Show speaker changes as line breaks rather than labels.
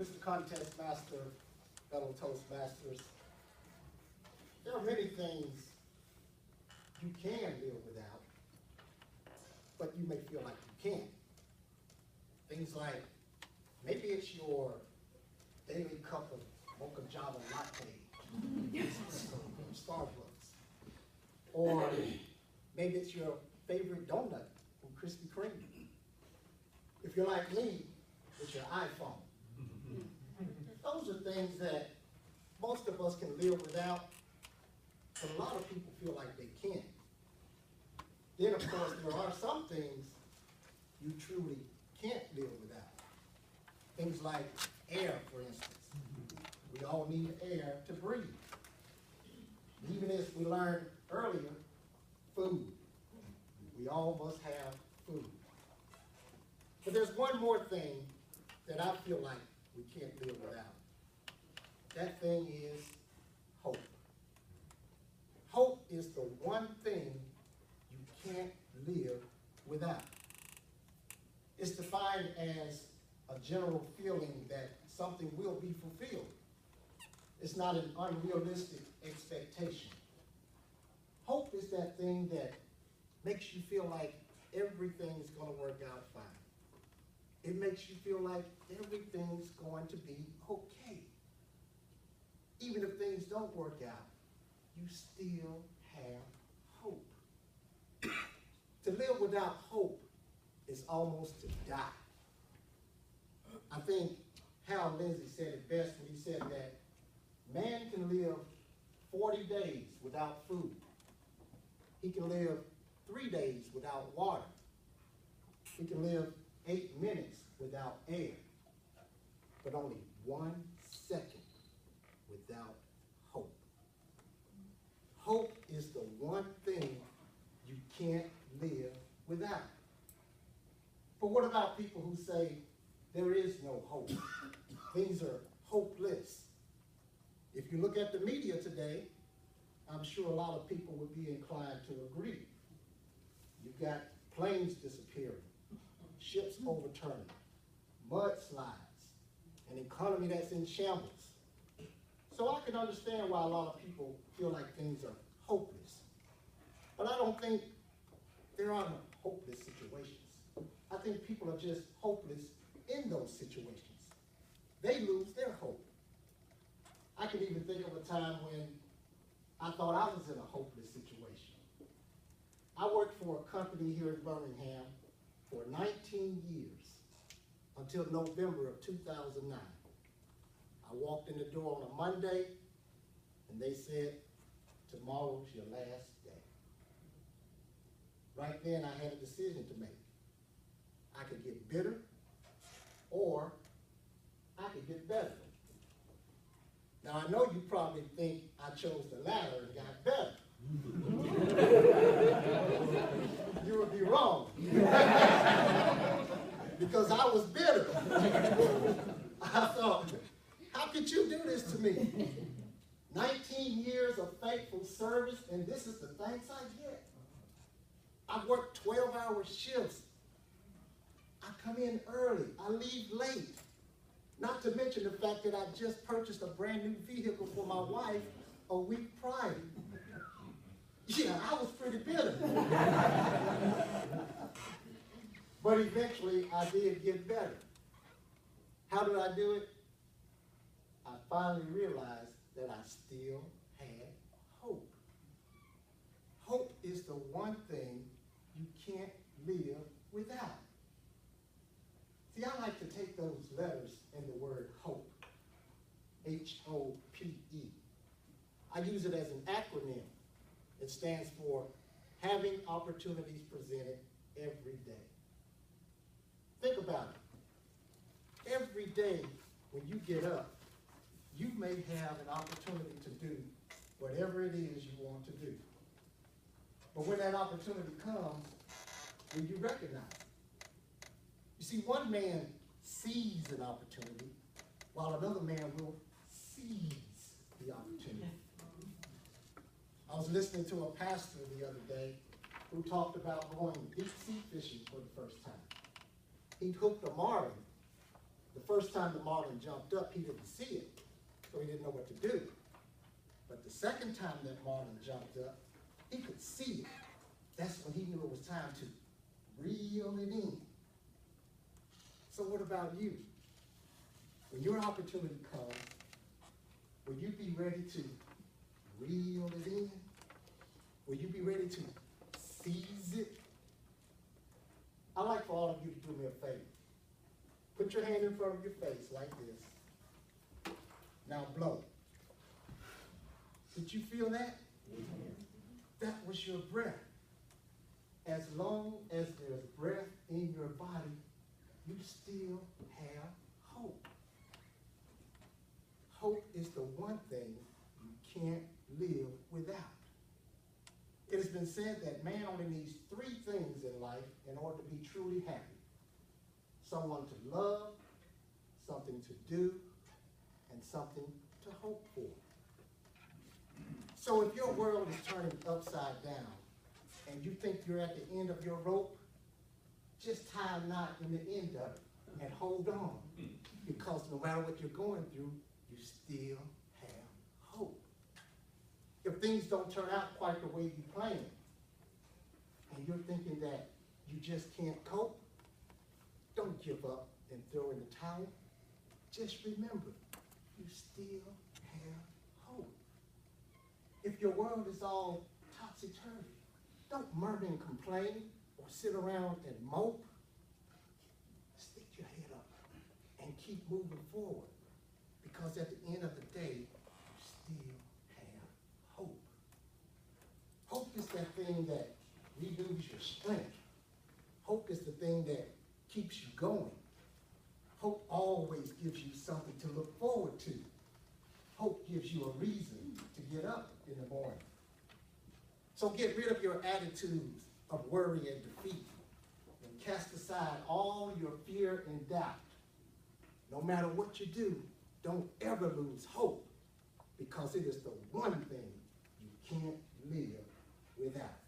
Mr. Contest Master, fellow Toastmasters, there are many things you can live without, but you may feel like you can't. Things like, maybe it's your daily cup of mocha java latte from Starbucks. Or maybe it's your favorite donut from Krispy Kreme. If you're like me, it's your iPhone. Those are things that most of us can live without, but a lot of people feel like they can't. Then, of course, there are some things you truly can't live without. Things like air, for instance. We all need air to breathe. Even as we learned earlier, food. We all must have food. But there's one more thing that I feel like we can't live without. That thing is hope. Hope is the one thing you can't live without. It's defined as a general feeling that something will be fulfilled. It's not an unrealistic expectation. Hope is that thing that makes you feel like everything's going to work out fine. It makes you feel like everything's going to be okay. Even if things don't work out, you still have hope. To live without hope is almost to die. I think Hal Lindsey said it best when he said that man can live 40 days without food. He can live 3 days without water. He can live 8 minutes without air, but only 1 second without hope. Hope is the one thing you can't live without. But what about people who say there is no hope? Things are hopeless. If you look at the media today, I'm sure a lot of people would be inclined to agree. You've got planes disappearing, ships overturning, mudslides, an economy that's in shambles. So I can understand why a lot of people feel like things are hopeless. But I don't think there are no hopeless situations. I think people are just hopeless in those situations. They lose their hope. I can even think of a time when I thought I was in a hopeless situation. I worked for a company here in Birmingham for 19 years until November of 2009. I walked in the door on a Monday and they said, tomorrow's your last day. Right then I had a decision to make. I could get bitter or I could get better. Now I know you probably think I chose the latter and got better. You would be wrong. Because I was bitter. I thought, how could you do this to me? 19 years of faithful service, and this is the thanks I get. I work 12-hour shifts. I come in early. I leave late. Not to mention the fact that I just purchased a brand new vehicle for my wife a week prior. Yeah, I was pretty bitter. But eventually, I did get better. How did I do it? I finally realized that I still had hope. Hope is the one thing you can't live without. See, I like to take those letters in the word hope, H-O-P-E. I use it as an acronym. It stands for having opportunities presented every day. Think about it. Every day when you get up, you may have an opportunity to do whatever it is you want to do. But when that opportunity comes, will you recognize it? You see, one man sees an opportunity, while another man will seize the opportunity. I was listening to a pastor the other day who talked about going deep sea fishing for the first time. He hooked a marlin, The first time the marlin jumped up, he didn't see it, so he didn't know what to do. But the second time that marlin jumped up, he could see it. That's when he knew it was time to reel it in. So what about you? When your opportunity comes, will you be ready to reel it in? Will you be ready to seize it? I'd like for all of you to do me a favor. Put your hand in front of your face like this. Now blow. Did you feel that? That was your breath. As long as there's breath in your body, you still have hope. Hope is the one thing you can't live without. It has been said that man only needs three things in life in order to be truly happy. Someone to love, something to do, and something to hope for. So if your world is turning upside down and you think you're at the end of your rope, just tie a knot in the end of it and hold on. Because no matter what you're going through, you still have hope. If things don't turn out quite the way you planned, and you're thinking that you just can't cope, don't give up and throw in the towel. Just remember, you still have hope. If your world is all topsy-turvy, don't murmur and complain or sit around and mope. Stick your head up and keep moving forward, because at the end of the day, you still have hope. Hope is that thing that renews your strength. Hope is the thing that keeps you going. Hope always gives you something to look forward to. Hope gives you a reason to get up in the morning. So get rid of your attitudes of worry and defeat, and cast aside all your fear and doubt. No matter what you do, don't ever lose hope, because it is the one thing you can't live without.